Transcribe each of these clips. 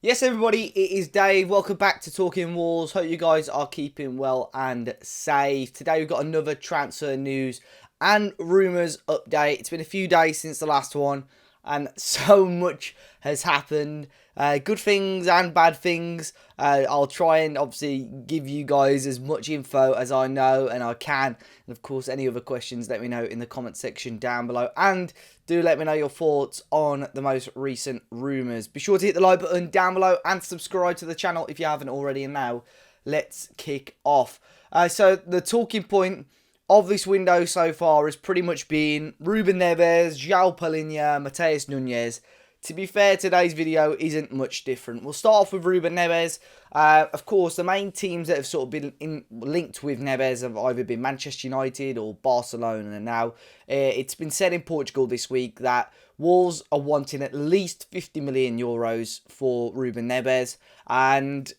Yes, everybody, it is Dave. Welcome back to Talking Wolves. Hope you guys are keeping well and safe. Today we've got another transfer news and rumours update. It's been a few days since the last one, and so much has happened. Good things and bad things. I'll try and obviously give you guys as much info as I know and I can. And of course, any other questions, let me know in the comment section down below. And do let me know your thoughts on the most recent rumours. Be sure to hit the like button down below and subscribe to the channel if you haven't already. And now, let's kick off. So the talking point of this window so far has pretty much been Ruben Neves, Joao Palhinha, Matheus Nunes. To be fair, today's video isn't much different. We'll start off with Ruben Neves. Of course, the main teams that have sort of been linked with Neves have either been Manchester United or Barcelona. And now, it's been said in Portugal this week that Wolves are wanting at least 50 million euros for Ruben Neves. And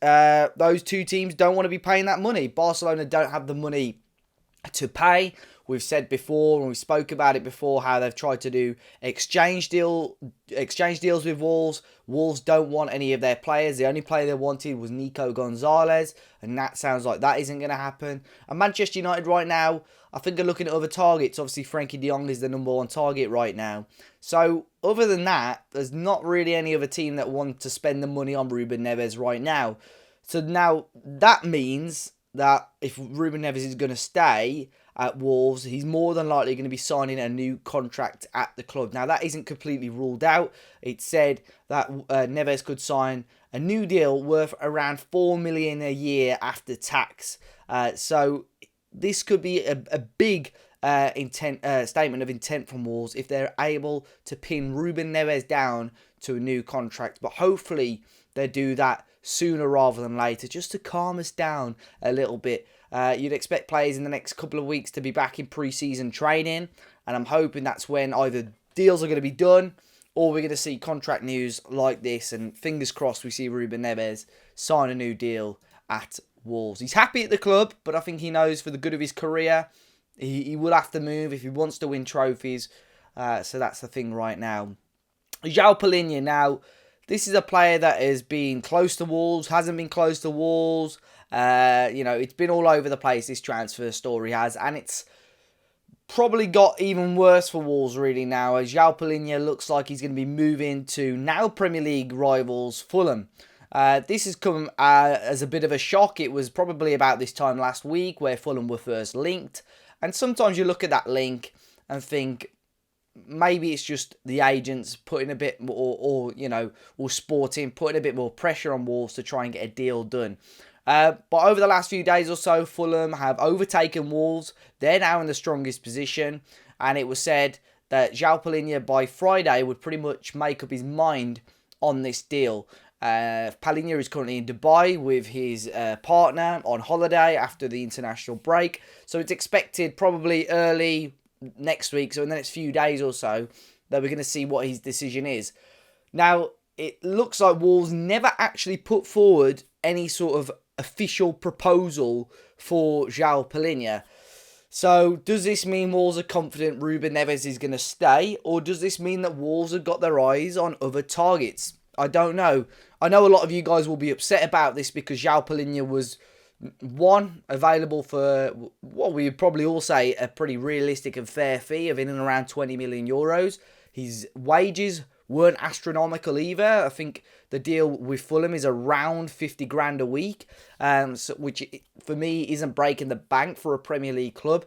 those two teams don't want to be paying that money. Barcelona don't have the money to pay. We've said before, and we spoke about it before, how they've tried to do exchange deals with Wolves. Wolves don't want any of their players. The only player they wanted was Nico Gonzalez, and that sounds like that isn't going to happen. And Manchester United right now, I think they're looking at other targets. Obviously, Frankie de Jong is the number one target right now. So, other than that, there's not really any other team that want to spend the money on Ruben Neves right now. So now, that means that if Ruben Neves is going to stay at Wolves, he's more than likely going to be signing a new contract at the club. Now, that isn't completely ruled out. It's said that Neves could sign a new deal worth around 4 million a year after tax. So this could be a big statement of intent from Wolves if they're able to pin Ruben Neves down to a new contract. But hopefully they do that sooner rather than later, just to calm us down a little bit. You'd expect players in the next couple of weeks to be back in pre-season training, and I'm hoping that's when either deals are going to be done or we're going to see contract news like this, and fingers crossed we see Ruben Neves sign a new deal at Wolves. He's happy at the club, but I think he knows for the good of his career, he will have to move if he wants to win trophies. So that's the thing right now. Joao Palhinha now. This is a player that has been close to Wolves, hasn't been close to Wolves. It's been all over the place, this transfer story has. And it's probably got even worse for Wolves really now, as Joao Palhinha looks like he's going to be moving to now Premier League rivals Fulham. This has come as a bit of a shock. It was probably about this time last week where Fulham were first linked. And sometimes you look at that link and think, maybe it's just the agents putting a bit more, or Sporting putting a bit more pressure on Wolves to try and get a deal done. But over the last few days or so, Fulham have overtaken Wolves. They're now in the strongest position. And it was said that Joao Palhinha by Friday would pretty much make up his mind on this deal. Palhinha is currently in Dubai with his partner on holiday after the international break. So it's expected probably early next week, so in the next few days or so, that we're going to see what his decision is. Now, it looks like Wolves never actually put forward any sort of official proposal for Joao Palhinha. So, does this mean Wolves are confident Ruben Neves is going to stay, or does this mean that Wolves have got their eyes on other targets? I don't know. I know a lot of you guys will be upset about this because Joao Palhinha was available for what we would probably all say a pretty realistic and fair fee of in and around 20 million euros. His wages weren't astronomical either. I think the deal with Fulham is around 50 grand a week, which for me isn't breaking the bank for a Premier League club.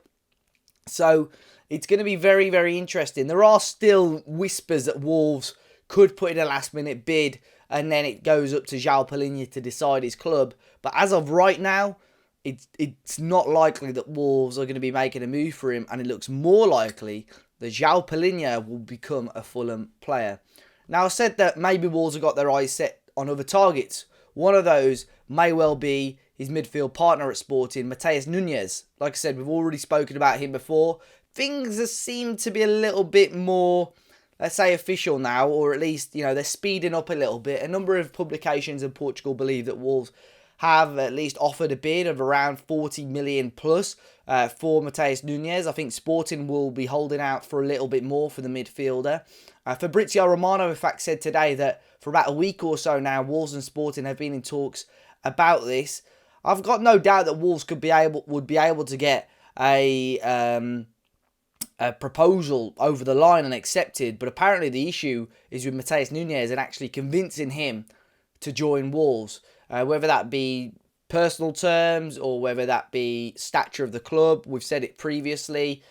So it's going to be very, very interesting. There are still whispers that Wolves could put in a last minute bid and then it goes up to Joao Palhinha to decide his club. But as of right now, it's not likely that Wolves are going to be making a move for him, and it looks more likely that Joao Palhinha will become a Fulham player. Now, I said that maybe Wolves have got their eyes set on other targets. One of those may well be his midfield partner at Sporting, Matheus Nunes. Like I said, we've already spoken about him before. Things seem to be a little bit more, let's say, official now, or at least, they're speeding up a little bit. A number of publications in Portugal believe that Wolves have at least offered a bid of around 40 million plus for Matheus Nunes. I think Sporting will be holding out for a little bit more for the midfielder. Fabrizio Romano, in fact, said today that for about a week or so now. Wolves and Sporting have been in talks about this. I've got no doubt that Wolves would be able to get a proposal over the line and accepted, but apparently the issue is with Matheus Nunes and actually convincing him to join Wolves, whether that be personal terms or whether that be stature of the club. We've said it previously.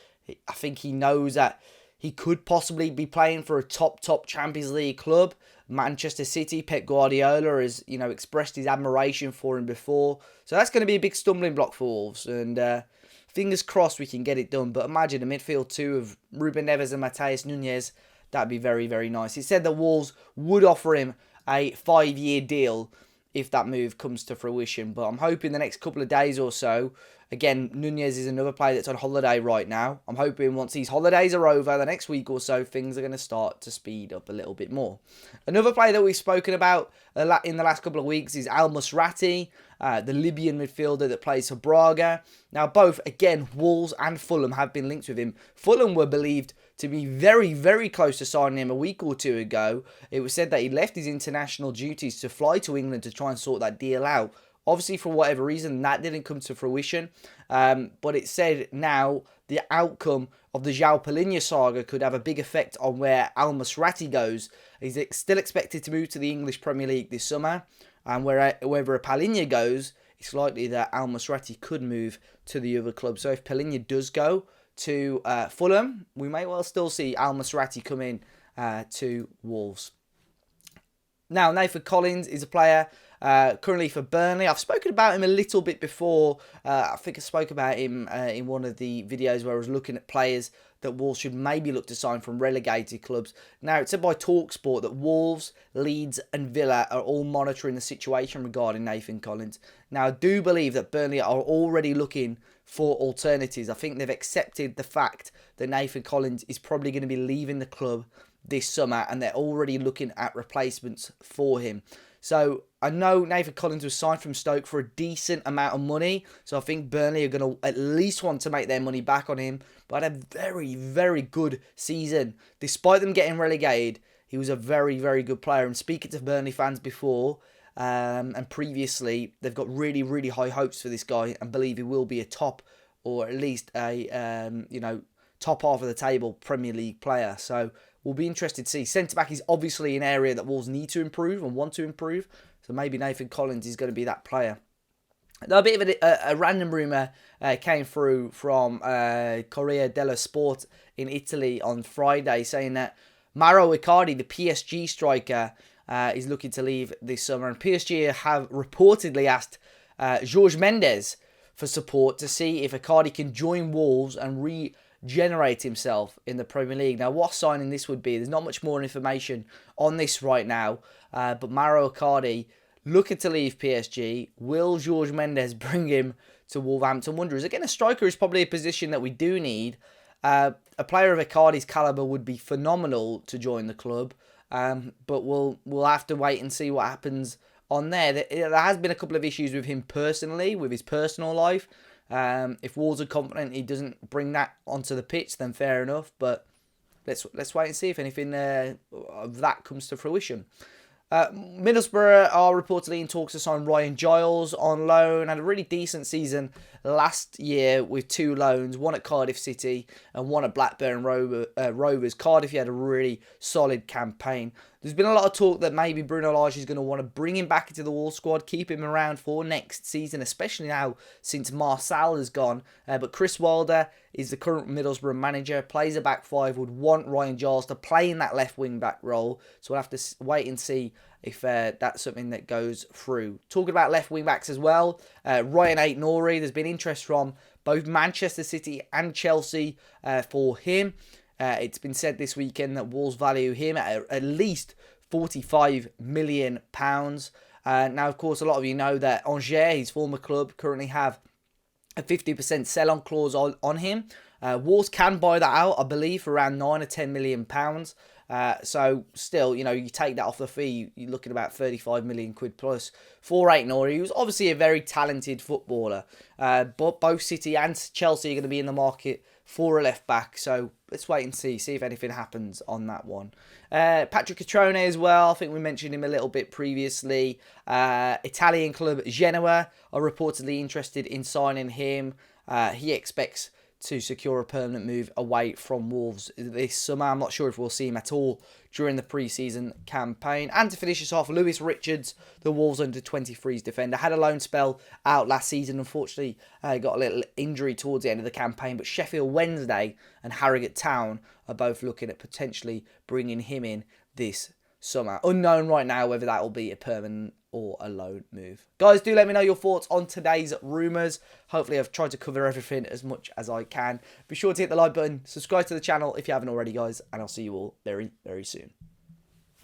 I think he knows that he could possibly be playing for a top Champions League club. Manchester City, Pep Guardiola has, expressed his admiration for him before. So that's going to be a big stumbling block for Wolves. And fingers crossed we can get it done. But imagine a midfield two of Ruben Neves and Matheus Nunes. That'd be very, very nice. He said that Wolves would offer him a 5-year deal if that move comes to fruition. But I'm hoping the next couple of days or so. Again, Nunes is another player that's on holiday right now. I'm hoping once these holidays are over, the next week or so, things are going to start to speed up a little bit more. Another player that we've spoken about in the last couple of weeks is Al Masri, the Libyan midfielder that plays for Braga. Now, both, again, Wolves and Fulham have been linked with him. Fulham were believed to be very, very close to signing him a week or two ago. It was said that he left his international duties to fly to England to try and sort that deal out. Obviously, for whatever reason, that didn't come to fruition. But it said now the outcome of the Joao Palhinha saga could have a big effect on where Al Masri goes. He's still expected to move to the English Premier League this summer. And wherever Palhinha goes, it's likely that Al Masri could move to the other club. So if Palhinha does go to Fulham, we may well still see Al Masri come in to Wolves. Now, Nathan Collins is a player currently for Burnley. I've spoken about him a little bit before. I think I spoke about him in one of the videos where I was looking at players that Wolves should maybe look to sign from relegated clubs. Now, it's said by TalkSport that Wolves, Leeds and Villa are all monitoring the situation regarding Nathan Collins. Now, I do believe that Burnley are already looking for alternatives. I think they've accepted the fact that Nathan Collins is probably going to be leaving the club this summer, and they're already looking at replacements for him. So I know Nathan Collins was signed from Stoke for a decent amount of money, so I think Burnley are going to at least want to make their money back on him. But had a very, very good season. Despite them getting relegated, he was a very, very good player. And speaking to Burnley fans before and previously, they've got really, really high hopes for this guy and believe he will be a top, or at least a top half of the table Premier League player. So we'll be interested to see. Centre-back is obviously an area that Wolves need to improve and want to improve. So maybe Nathan Collins is going to be that player. Now, a bit of a random rumour came through from Corriere dello Sport in Italy on Friday, saying that Mauro Icardi, the PSG striker, is looking to leave this summer. And PSG have reportedly asked Jorge Mendes for support to see if Icardi can join Wolves and regenerate himself in the Premier League. Now, what signing this would be, there's not much more information on this right now, but Mauro Icardi looking to leave PSG. Will Jorge Mendes bring him to Wolverhampton Wanderers? Again, a striker is probably a position that we do need. A player of Icardi's calibre would be phenomenal to join the club, but we'll have to wait and see what happens on there. There has been a couple of issues with him personally, with his personal life. If Wolves are confident he doesn't bring that onto the pitch, then fair enough. But let's wait and see if anything of that comes to fruition. Middlesbrough are reportedly in talks to sign Ryan Giles on loan. Had a really decent season last year with 2 loans, one at Cardiff City and one at Blackburn Rovers. Cardiff, he had a really solid campaign. There's been a lot of talk that maybe Bruno Lage is going to want to bring him back into the Wolves squad, keep him around for next season, especially now since Marcel has gone. But Chris Wilder is the current Middlesbrough manager, plays a back 5, would want Ryan Giles to play in that left wing back role. So we'll have to wait and see if that's something that goes through. Talking about left wing backs as well, Ryan Ait-Nouri, there's been interest from both Manchester City and Chelsea for him. It's been said this weekend that Wolves value him at least £45 million. Now, of course, a lot of you know that Angers, his former club, currently have a 50% sell-on clause on him. Wolves can buy that out, I believe, for around £9 or £10 million. So still, you take that off the fee, you're looking at about 35 million quid plus for Ait-Nouri, who's obviously a very talented footballer. But both City and Chelsea are going to be in the market for a left back. So let's wait and see if anything happens on that one. Patrick Catrone as well. I think we mentioned him a little bit previously. Italian club Genoa are reportedly interested in signing him. He expects to secure a permanent move away from Wolves this summer. I'm not sure if we'll see him at all during the pre-season campaign. And to finish us off, Lewis Richards, the Wolves under-23s defender, had a loan spell out last season. Unfortunately, got a little injury towards the end of the campaign. But Sheffield Wednesday and Harrogate Town are both looking at potentially bringing him in this summer. Unknown right now whether that will be a permanent or a loan move. Guys, do let me know your thoughts on today's rumours. Hopefully I've tried to cover everything as much as I can. Be sure to hit the like button, subscribe to the channel if you haven't already, guys, and I'll see you all very, very soon.